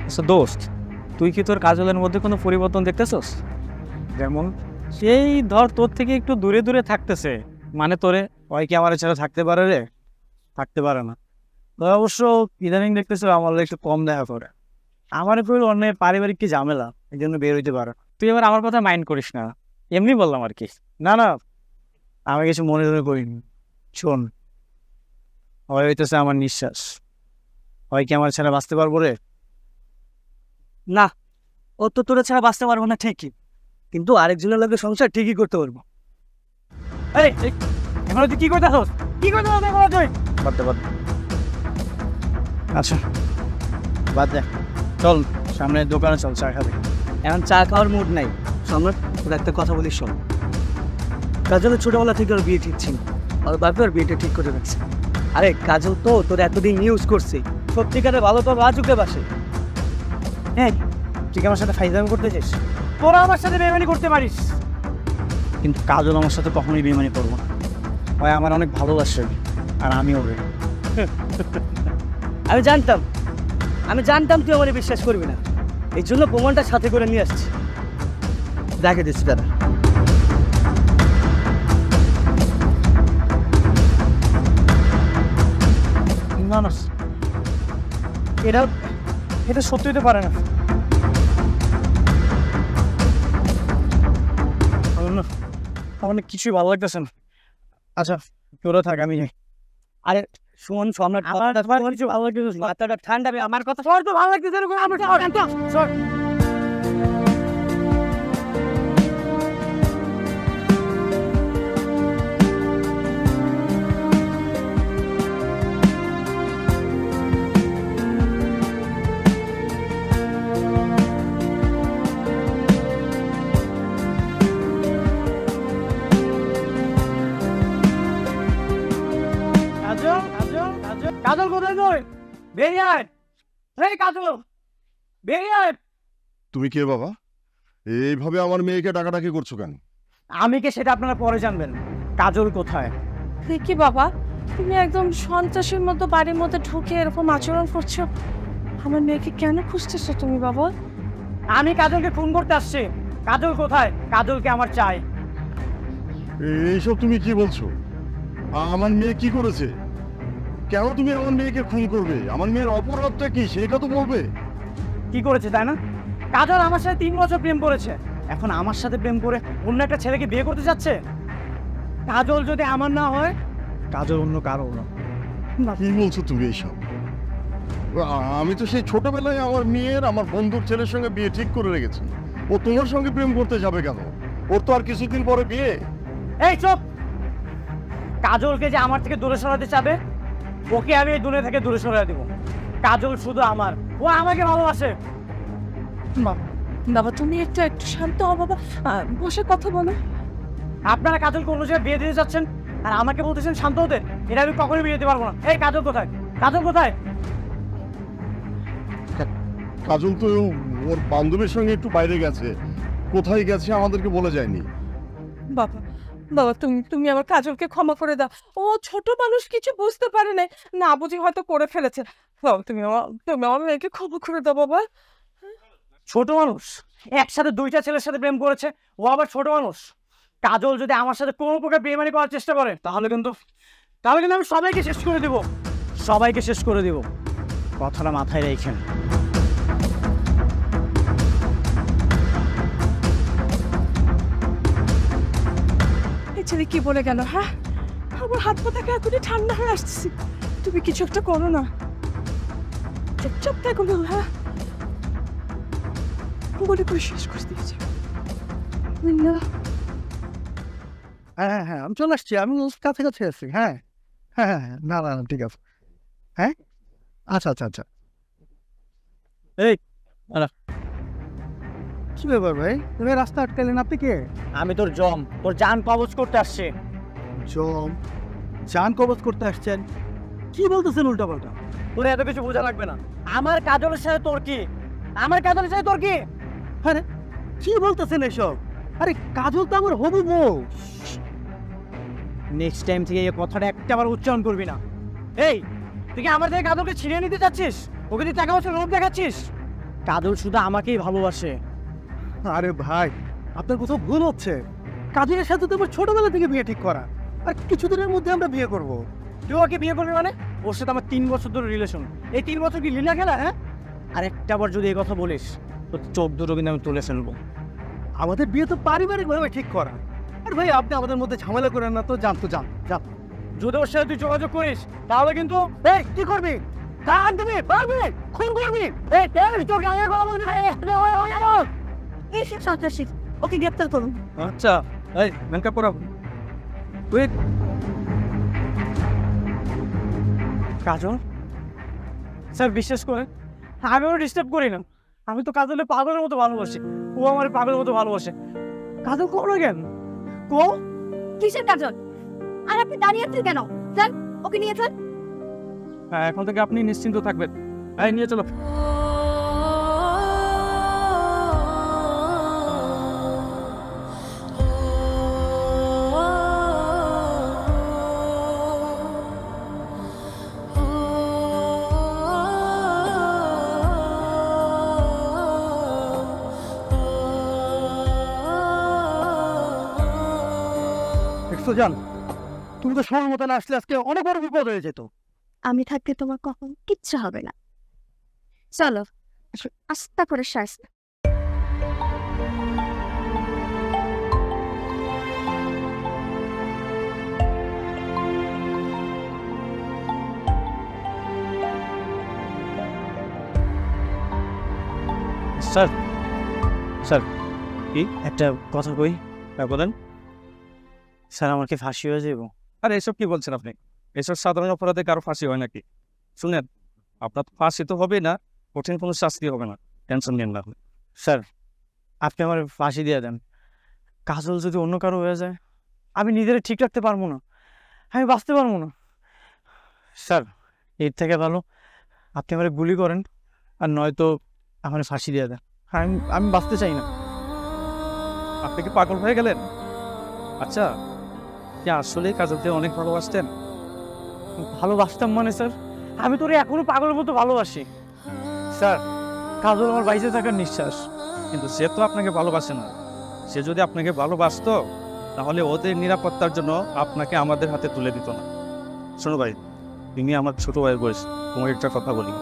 আচ্ছা দোস্ত, তুই কি তোর কাজলের মধ্যে কোনো পরিবর্তন দেখতেছস? যেমন সেই ধর তোর থেকে একটু দূরে দূরে থাকতেছে, মানে তোরে ওই কি আমার ছাড়া থাকতে পারে রে? থাকতে পারে না। তো অবশ্য ইদানিং দেখতেছো আমার একটু কম দেখা করে। আমার একটু অন্য পারিবারিক কি ঝামেলা, এই জন্য বের হইতে পারে। তুই এবার আমার কথা মাইন্ড করিস না, এমনি বললাম আর কি। না না, আমি কিছু মনে মনে করিনি। শোন, হয় হইতেছে আমার নিঃশ্বাস, হয় কি আমার ছাড়া বাঁচতে পারবো রে? না, ও তো তোরা ছাড়া বাঁচতে পারবো না ঠিকই, কিন্তু আরেকজনের লগে সংসার ঠিকই করতে পারবো। এই এখন তুই কি করতে হস? কি করতে হবে বল তুই? বাদ বাদ। আচ্ছা বাদ দে, চল সামনের দোকানে চল, চা খাবে। এখন চা খাওয়ার মুড নাই। সম্রাট, তোর একটা কথা বলিস শোন। কাজলের ছোটবেলা থেকে ওর বিয়ে ঠিক ছিল, ওর বাপে ওর বিয়েটা ঠিক করে রাখছে। আরে কাজল তো তোর এতদিন ইউজ করছে, সত্যিকারে ভালো তো রাজুকে বাসে। হ্যাঁ, তুই কি আমার সাথে ফাইজলামি করতে চাস? তোরা আমার সাথে বেইমানি করতে পারিস, কিন্তু কাজল আমার সাথে কখনোই বেইমানি করবো না। ভাই আমার অনেক ভালোবাসে, আর আমি ওরে। আমি জানতাম তুই আমার বিশ্বাস করবি না, এই জন্য প্রমাণটা সাথে করে নিয়ে আসছি। দেখে দিচ্ছি দাদা। না না, এটা সত্যি হতে পারে না। আমার না কিছুই ভালো লাগতেছে না। আচ্ছা তোরা থাক, আমি যাই। আরে শোন সম্রাট, আমার কিছু ভালো লাগতেছে না। মাথাটা ঠান্ডা, আমার কথা তোর তো ভালো লাগতেছে না, আমার সর। কাজল কোথায় তুই? বেরিয়ে আয়। এই কাজল, বেরিয়ে আয়। তুমি কে বাবা? এইভাবে আমার মেয়েকে ডাকাডাকি করছো কেন? আমি কে সেটা আপনারা পরে জানবেন। কাজল কোথায়? কি বাবা, তুমি একদম সন্ত্রাসীর মতো বাড়ির মধ্যে ঢুকে এরকম আচরণ করছো। আমার মেয়েকে কেন খুঁজতেছো তুমি বাবা? আমি কাজলকে খুন করতে আসছি। কাজল কোথায়? কাজলকে আমার চাই। এইসব তুমি কি বলছো? আমার মেয়ে কি করেছে? কেন তুমি আমার মেয়েকে খুন করবে? আমার মেয়ের অপরাধটা কি সেটা তো বলবে। কি করেছে তাই না? কাজল আমার সাথে 3 বছর প্রেম করেছে, এখন আমার সাথে প্রেম করে অন্য একটা ছেলেকে বিয়ে করতে যাচ্ছে। কাজল যদি আমার না হয়, কাজল অন্য কারো না। কি বলছো তুমি এইসব? আমি তো সেই ছোটবেলায় আমার মেয়ের আমার বন্ধুর ছেলের সঙ্গে বিয়ে ঠিক করে রেখেছি। ও তোমার সঙ্গে প্রেম করতে যাবে কেন? ওর তো আর কিছুদিন পরে বিয়ে। এই চুপ! কাজলকে যে আমার থেকে দূরে সরাতে চাবে, ওকে আমি এই দুনিয়া থেকে দূরে সরিয়ে দেব। কাজল শুধু আমার, ও আমাকে ভালোবাসে। বাবা তুমি একটু শান্ত হও বাবা, বসে কথা বলো। আপনারা কাজলকে অন্য জায়গায় বিয়ে দিতে যাচ্ছেন, আর আমাকে বলতেছেন শান্ত হতে। এটা আমি কখনোই বিয়ে দিতে পারবো না। এই কাজল কোথায়? কাজল কোথায়? কাজল তো ওর বান্ধবীর সঙ্গে একটু বাইরে গেছে। কোথায় গেছে আমাদেরকে বলে যায়নি। বাবা বাবা তুমি আমার কাজলকে ক্ষমা করে দাও, ও ছোট মানুষ, কিছু বুঝতে পারে না বুঝি হয়তো করে ফেলেছে। বাবা তুমি আমার মেয়েকে ক্ষমা করে দাও বাবা। ছোট মানুষ? একসাথে 2টা ছেলের সাথে প্রেম করেছে, ও আবার ছোট মানুষ? কাজল যদি আমার সাথে কোনো প্রকার বেইমানি করার চেষ্টা করে, তাহলে কিন্তু আমি সবাইকে শেষ করে দেব। সবাইকে শেষ করে দেব, কথাটা মাথায় রেখেন। এই ছেলে কি বলে গেল? হ্যাঁ, আমার হাত পা থেকে এখনই ঠান্ডা হয়ে আসতেছি। তুমি কিছু একটা করো না, চুপচাপ থাকো না। হ্যাঁ বলে করে শেষ করে দিয়েছে। হ্যাঁ হ্যাঁ আমি চলে আসছি, আমি কাছাকাছি আছি। হ্যাঁ হ্যাঁ হ্যাঁ হ্যাঁ, না না না, ঠিক আছে। হ্যাঁ আচ্ছা আচ্ছা আচ্ছা। এই কি ব্যাপার ভাই, তুমি রাস্তা আটকালেন? আপনি কে? আমি তোর জম, তোর জান কবজ করতে আসছে। জম? জান কবজ করতে আসছেন? কি বলতেছেন উল্টা পাল্টা? তোর এত কিছু বোঝা লাগবে না। আমার কাজলের সাথে তোর কি? আরে কি বলতেছেন এসব? আরে কাজল তো আমার হবু বউ। নেক্সট টাইম থেকে এই কথাটা একটাবার উচ্চারণ করবি না। এই তুই কি আমার থেকে কাজলকে ছিনিয়ে নিতে চাচ্ছিস? ওকে তুই টাকা পয়সা লোভ দেখাচ্ছিস? কাজল শুধু আমাকেই ভালোবাসে। আরে ভাই, আপনার কোথাও ভুল হচ্ছে। কাজলের সাথে তো আমার ছোটবেলা থেকে বিয়ে ঠিক করা, আর কিছুদিনের মধ্যে আমরা বিয়ে করব। তুই ওকে বিয়ে করবি মানে? ওর সাথে আমার 3 বছর ধরে রিলেশন। এই 3 বছর কি লীলা খেলা? হ্যাঁ, আর একটা বার যদি এই কথা বলিস তো চোখ দুটো কিন্তু আমি তুলে ফেলবো। আমাদের বিয়ে তো পারিবারিকভাবে ঠিক করা। আর ভাই, আপনি আমাদের মধ্যে ঝামেলা করেন না তো। যান তো, যান যান। যদি ওর সাথে তুই যোগাযোগ করিস তাহলে কিন্তু এই কি করবি? কান দিবি, পারবি, খুন করবি। এই তেল তোর গায়ে গলাবো না। এই সন্ত্রাসী, ওকে গ্রেপ্তার করুন। আচ্ছা, এই মেকআপ করা ওয়েট। কাজল স্যার, বিশ্বাস করে আমি ওর ডিস্টার্ব করি না। আমি তো কাজলের পাগলের মতো ভালোবাসি, ও আমার পাগলের মতো ভালোবাসে। কাজল করো কেন? কো কিসের কাজল? আর আপনি দাঁড়িয়ে আছেন কেন? স্যার, ওকে নিয়ে যান। হ্যাঁ, এখন থেকে আপনি নিশ্চিন্ত থাকবেন। এই নিয়ে চলো। দেখছো জান, তুমি তো সময় মতো না আসলে আজকে অনেক বড় বিপদ হয়ে যেত। আমি থাকতে তোমার কখন কিচ্ছু হবে না। চলো, আস্তে করে শ্বাস। স্যার, স্যার কি একটা কথা কই? হ্যাঁ বলেন। স্যার, আমার কি ফাঁসি হয়ে যাবো? আরে এসব কি বলছেন আপনি? এসব সাধারণ অপরাধে কারো ফাঁসি হয় নাকি? শুনেন, আপনার ফাঁসি তো হবে না, কঠিন কোনো শাস্তি হবে না, টেনশন নেন না। স্যার, আপনি আমার ফাঁসি দিয়ে দেন। কাজল যদি অন্য কারো হয়ে যায়, আমি নিজের ঠিক রাখতে পারবো না, আমি বাঁচতে পারবো না। স্যার, এর থেকে ভালো আপনি আমার গুলি করেন, আর নয়তো আমার ফাঁসি দিয়ে দেন। আমি বাঁচতে চাই না। আপনি কি পাগল হয়ে গেলেন? আচ্ছা, কি আসলে কাজলকে অনেক ভালোবাসতেন? ভালোবাসতাম মানে স্যার, আমি তোরে এখনো পাগলের মতো ভালোবাসি। স্যার, কাজল আমার বাইরে থাকার নিঃশ্বাস। কিন্তু সে তো আপনাকে ভালোবাসে না। সে যদি আপনাকে ভালোবাসতো তাহলে ওদের নিরাপত্তার জন্য আপনাকে আমাদের হাতে তুলে দিত না। শোনো ভাই, তুমি আমার ছোট ভাইয়ের বয়স, তোমার একটা কথা বলি।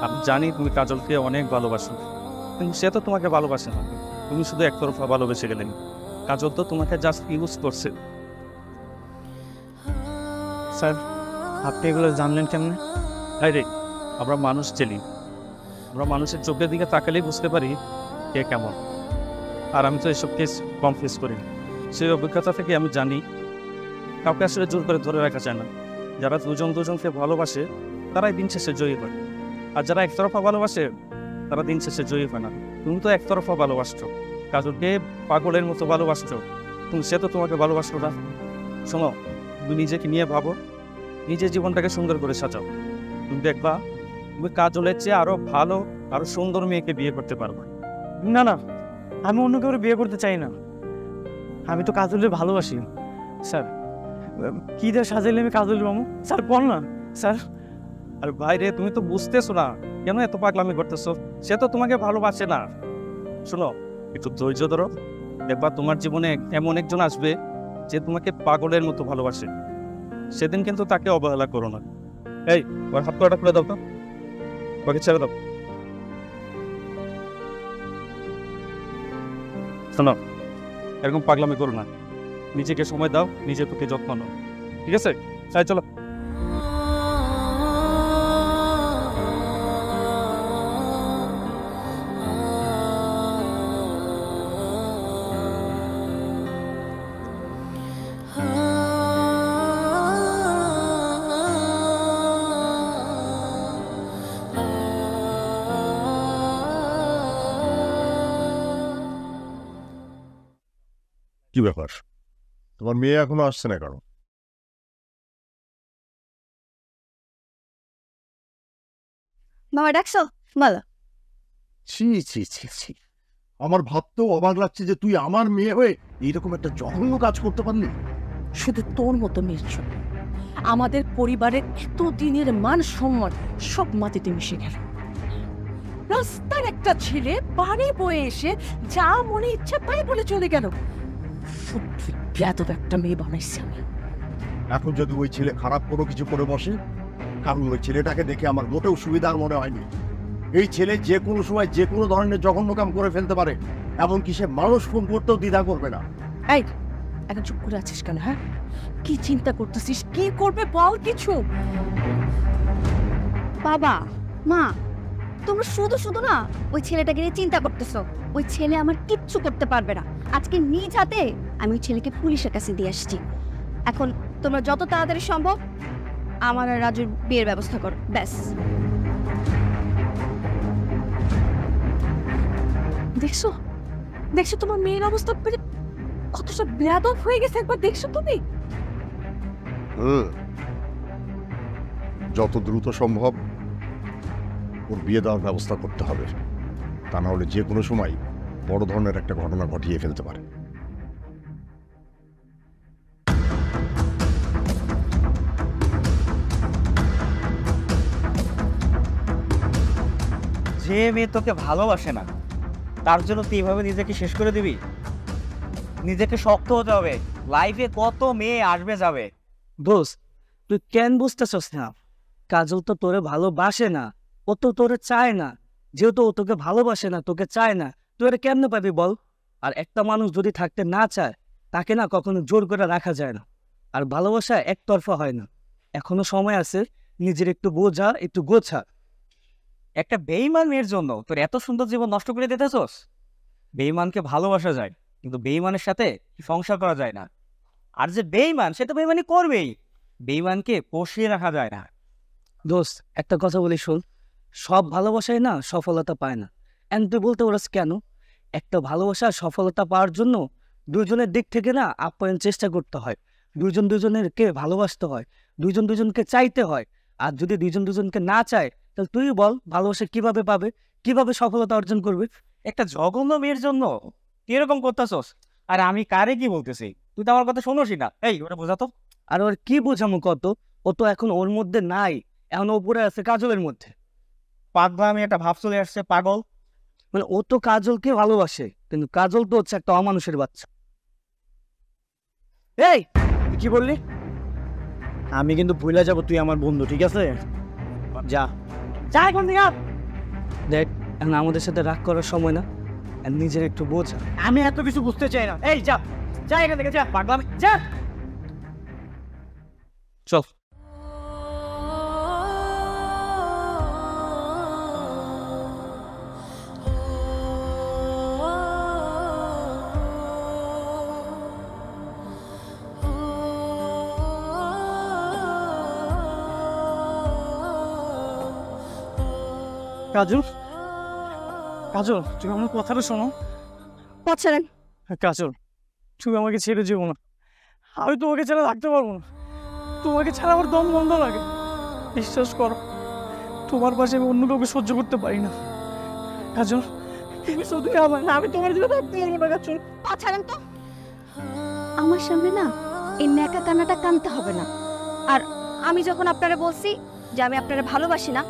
আমি জানি তুমি কাজলকে অনেক ভালোবাসো, কিন্তু সে তো তোমাকে ভালোবাসে না। তুমি শুধু একতরফা ভালোবেসে গেলেন। কাজল তো তোমাকে জাস্ট ইউজ করছে। স্যার, আপনি এগুলো জানলেন কেমনে? তাই রে, আমরা মানুষ চেলি, আমরা মানুষের চোখের দিকে তাকালেই বুঝতে পারি কে কেমন। আর আমি তো এসব কেস কম ফেস করি। সেই অভিজ্ঞতা থেকে আমি জানি কাউকে আসলে জোর করে ধরে রাখা যায় না। যারা দুজনকে ভালোবাসে তারাই দিন শেষে জয়ী হয়, আর যারা একতরফা ভালোবাসে তারা দিন শেষে জয়ী হয় না। তুমি তো একতরফা ভালোবাসছো, কাজলকে পাগলের মতো ভালোবাসছো, তুমি সে তো তোমাকে ভালোবাসো না। শোনো, তুমি নিজেকে নিয়ে ভাবো, নিজের জীবনটাকে সুন্দর করে সাজাও। তুমি দেখবা তুমি কাজলের চেয়ে আরো ভালো, আরো সুন্দর মেয়েকে বিয়ে করতে পারবে। না না, আমি অন্য কাউকে বিয়ে করতে চাই না। আমি তো কাজলের ভালোবাসি। স্যার, কি দিয়ে সাজাইলে আমি কাজল মামু? স্যার বল না স্যার। আর ভাইরে, তুমি তো বুঝতেছো না কেন এত পাগলামি করতেছো। সে তো তোমাকে ভালোবাসে না। শোনো, একটু ধৈর্য ধরো, দেখবা তোমার জীবনে এমন একজন আসবে যে তোমাকে পাগলের মতো ভালোবাসে। সেদিন কিন্তু তাকে অবহেলা করো না। এই, ওর হাত কটা খুলে দাও তো, ওকে ছেড়ে দাও। শোনো, এরকম পাগলামি করো না, নিজেকে সময় দাও, নিজের প্রতি যত্ন নাও, ঠিক আছে? তাই চলো। কি ব্যাপার, তোমার মেয়ে এখনো আসছে না কেন? বাবা ডাকছো? বলো। ছি ছি ছি ছি, আমার ভাবতেও অবাক লাগছে যে তুই আমার মেয়ে হয়ে এইরকম একটা জঘন্য কাজ করতে পারলি। শুধু তোর মতো মেয়ের জন্য আমাদের পরিবারের এতদিনের মান সম্মান সব মাটিতে মিশে গেল। রাস্তার একটা ছেলে বাড়ি বয়ে এসে যা মনে ইচ্ছা তাই বলে চলে গেল। সত্যি বেয়াদব একটা মেয়ে বানাইছি আমি। এখন যদি ওই ছেলে খারাপ কোনো কিছু করে বসে, কারণ ওই ছেলেটাকে দেখে আমার মোটেও সুবিধার মনে হয়নি। এই ছেলে যে কোনো সময় যে কোনো ধরনের জঘন্য কাম করে ফেলতে পারে, এমনকি সে মানুষ খুন করতেও দ্বিধা করবে না। এই এখন চুপ করে আছিস কেন? হ্যাঁ, কি চিন্তা করতেছিস? কি করবে বল কিছু। বাবা মা, তোমরা শুধু শুধু না ওই ছেলেটাকে নিয়ে চিন্তা করতেছো। ওই ছেলে আমার কিচ্ছু করতে পারবে না। আজকে নিজ হাতে আমি ওই ছেলেকে পুলিশের কাছে দিয়ে আসছি। এখন তোমরা যত তাড়াতাড়ি সম্ভব আমার আর রাজুর বিয়ের ব্যবস্থা করো, ব্যাস। দেখছো দেখছো তোমার মেয়ের অবস্থা কতটা বেয়াদব হয়ে গেছে, একবার দেখছো তুমি? যত দ্রুত সম্ভব ওর বিয়ে দেওয়ার ব্যবস্থা করতে হবে, তা না হলে যে কোনো সময় বড় ধরনের একটা ঘটনা ঘটিয়ে ফেলতে পারে। যে মেয়ে তোকে ভালোবাসে না তার জন্য তুই এভাবে নিজেকে শেষ করে দিবি? নিজেকে শক্ত হতে হবে। লাইফে কত মেয়ে আসবে যাবে। দোস্ত, তুই কেন বুঝতেছস না? কাজল তো তোরে ভালোবাসে না, ও তো তোরে চায় না। যেহেতু ও তোকে ভালোবাসে না, তোকে চায় না, তুই এটা কেমনে পাবি বল? আর একটা মানুষ যদি থাকতে না চায়, তাকে না কখনো জোর করে রাখা যায় না। আর ভালোবাসা একতরফা হয় না। এখনো সময় আছে, নিজের একটু বোঝা, একটু গোছা। একটা বেঈমান মেয়ের জন্য তোর এত সুন্দর জীবন নষ্ট করে দিতেছস? বেঈমানকে ভালোবাসা যায়, কিন্তু বেঈমানের সাথে সংসার করা যায় না। আর যে বেঈমান সে তো বেঈমানি করবেই, বেঈমানকে পোষিয়ে রাখা যায় না। দোস্ত, একটা কথা বলি শোন, সব ভালোবাসায় না সফলতা পায় না। এন তুই বলতে পারস কেন? একটা ভালোবাসা সফলতা পাওয়ার জন্য দুজনের দিক থেকে না আপ্যায়ন চেষ্টা করতে হয়। দুজন দুজনেরকে ভালোবাসতে হয়, দুজন দুজনকে চাইতে হয়। আর যদি দুজন দুজনকে না চায়, তাহলে তুই বল ভালোবাসা কিভাবে পাবে, কিভাবে সফলতা অর্জন করবে? একটা জঘন্য মেয়ের জন্য তুই এরকম করতেছস? আর আমি কারে কি বলতেছি? তুই তো আমার কথা শোনোসই না। এই ওটা বোঝাতো। আর ওর কি বোঝামো কত? ও তো এখন ওর মধ্যে নাই, এখন ওপরে আছে কাজলের মধ্যে। পাগলা, আমি একটা ভাব চলে আসছে পাগল। মানে ও তো কাজলকে ভালোবাসে, কিন্তু কাজল তো হচ্ছে একটা অমানুষের বাচ্চা। এই তুই কি বললি? আমি কিন্তু ভুলে যাব তুই আমার বন্ধু, ঠিক আছে? যা যা এখন থেকে। দেখ, এখন আমাদের সাথে রাগ করার সময় না, আর নিজের একটু বোঝা। আমি এত কিছু বুঝতে চাই না। এই যা যা এখান থেকে, যা পাগলামি, যা। চল। কাজল, কাজল, তুমি আমার কথাটা শোনো। পছাড়েন। কাজল, তুমি আমাকে ছেড়ে যেও না। আমি তোমাকে ছাড়া থাকতে পারবো না। তোমাকে ছাড়া আমার দম বন্ধ লাগে। বিশ্বাস করো, তোমার পাশে আমি অন্য কাউকে সহ্য করতে পারি না। কাজল, তুমি শুধু আমার, আমি তোমার জন্য থাকতে পারবো না। কাজল, পছাড়েন তো। আমার সামনে না এই ন্যাকা কান্নাটা কানতে হবে না। আর আমি যখন আপনারা বলছি যে আমি আপনারা ভালোবাসি না,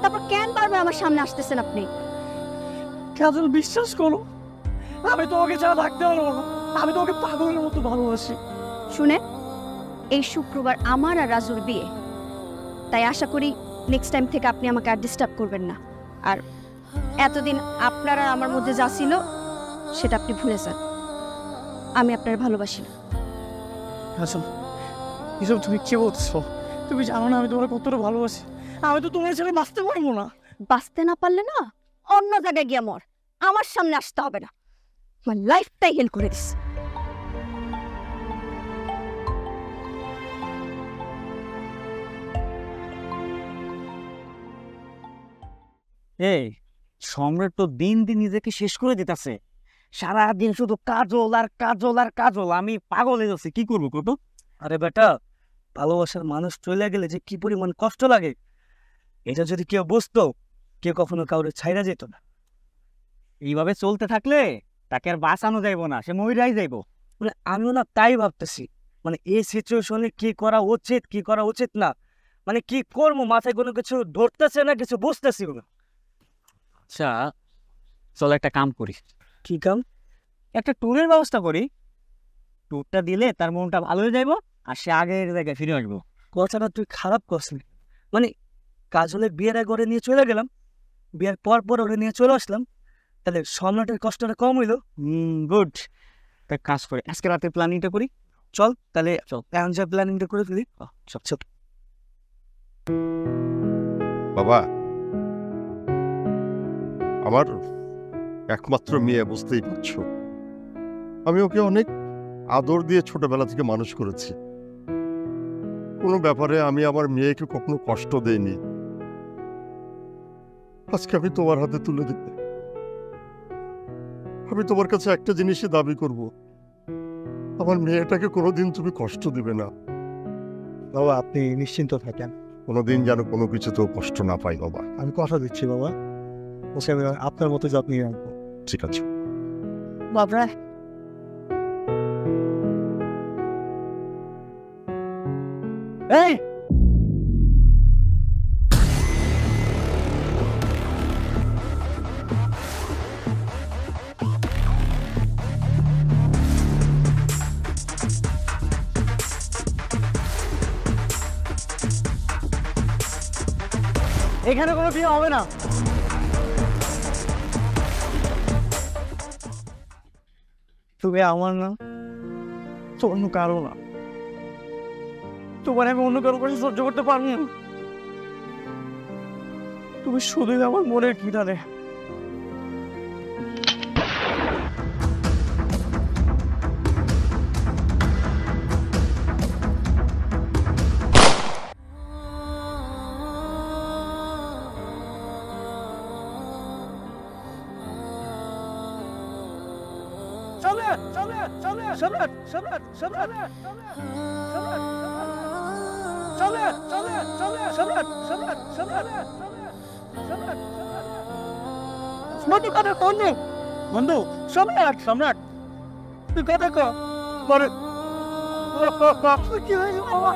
তারপর কেন বারবার আমার সামনে আসতেছেন আপনি? কাজল, বিশ্বাস করো, আমি তোমাকে ছাড়া থাকতে পারবো না। আমি তোমাকে পাগলের মতো ভালোবাসি। শুনে, এই শুক্রবার আমার আর রাজুর বিয়ে, তাই আশা করি নেক্সট টাইম থেকে আপনি আমাকে আর ডিস্টার্ব করবেন না। আর এতদিন আপনার আর আমার মধ্যে যা ছিল সেটা আপনি ভুলে যান। আমি আপনার ভালোবাসি না। কাজল, এসব তুমি কি বলছো? তুমি জানো না আমি তোমার কতটা ভালোবাসি। আমি তো তোমার ছেড়ে বাঁচতে পারবো না। বাঁচতে না পারলে না অন্য জায়গায় গিয়ে মর, আমার সামনে আসতে হবে না। আমার লাইফটাই হেল করে দিস। এই সম্রাট তো দিন দিন নিজেকে শেষ করে দিতেছে। সারাদিন শুধু কাজল আর কাজল আর কাজল। আমি পাগল হয়ে যাচ্ছি, কি করবো কত? আরে বেটা, ভালোবাসার মানুষ চলে গেলে যে কি পরিমাণ কষ্ট লাগে, এটা যদি কেউ বুঝতো, কেউ কখনো কাউরে ছাইরা যেত না। এইভাবে চলতে থাকলে তাকে আর বাঁচানো যাইবো না, সে মহিলাই যাইবো। মানে আমিও না তাই ভাবতেছি, মানে এই সিচুয়েশনে কি করা উচিত, কি করা উচিত না, মানে কি করবো মাথায় কোনো কিছু ধরতেছে না, কিছু বুঝতেছি না। আচ্ছা চল একটা কাম করি, কি কাম? একটা ট্যুরের ব্যবস্থা করি। ট্যুরটা দিলে তার মনটা ভালো হয়ে যাইব, আর সে আগের জায়গায় ফিরে আসবো। কথাটা তুই খারাপ করছিস। মানে কাজলের বিয়ের আগে ওরে নিয়ে চলে গেলাম, বিয়ের পর পর ওরে নিয়ে চলে আসলাম, তাহলে সম্রাটের কষ্টটা কম হইলো। গুড। একটা কাজ করি, আজকে রাতে প্ল্যানিংটা করি। চল তাহলে চল। এখন যা প্ল্যানিংটা করে ফেলি। চল চল। বাবা, আমার একমাত্র মেয়ে, বুঝতেই পারছো, আমি ওকে অনেক আদর দিয়ে ছোটবেলা থেকে মানুষ করেছি। কোনো ব্যাপারে আমি আমার মেয়েকে কখনো কষ্ট দেইনি। আজকে আমি তোমার হাতে তুলে দিতে, আমি তোমার কাছে একটা জিনিসই দাবি করব, আমার মেয়েটাকে কোনোদিন তুমি কষ্ট দিবে না। বাবা আপনি নিশ্চিন্ত থাকেন, কোনোদিন যেন কোনো কিছুতেও কষ্ট না পাই বাবা। আমি কথা দিচ্ছি বাবা, ওকে আমি আপনার মতো যত্ন রাখবো। ঠিক আছে। বাবরা, এই এখানে কোনো বিয়ে হবে না। তুমি আমার না, তো অন্য কারো না। তোমার আমি অন্য কারো কাছে সহ্য করতে পারবো না। তুমি শুধুই আমার মনের কিনারে। বন্ধু সম্রাট, সম্রাট তুই কথা কো। কি হয়েছে বাবা?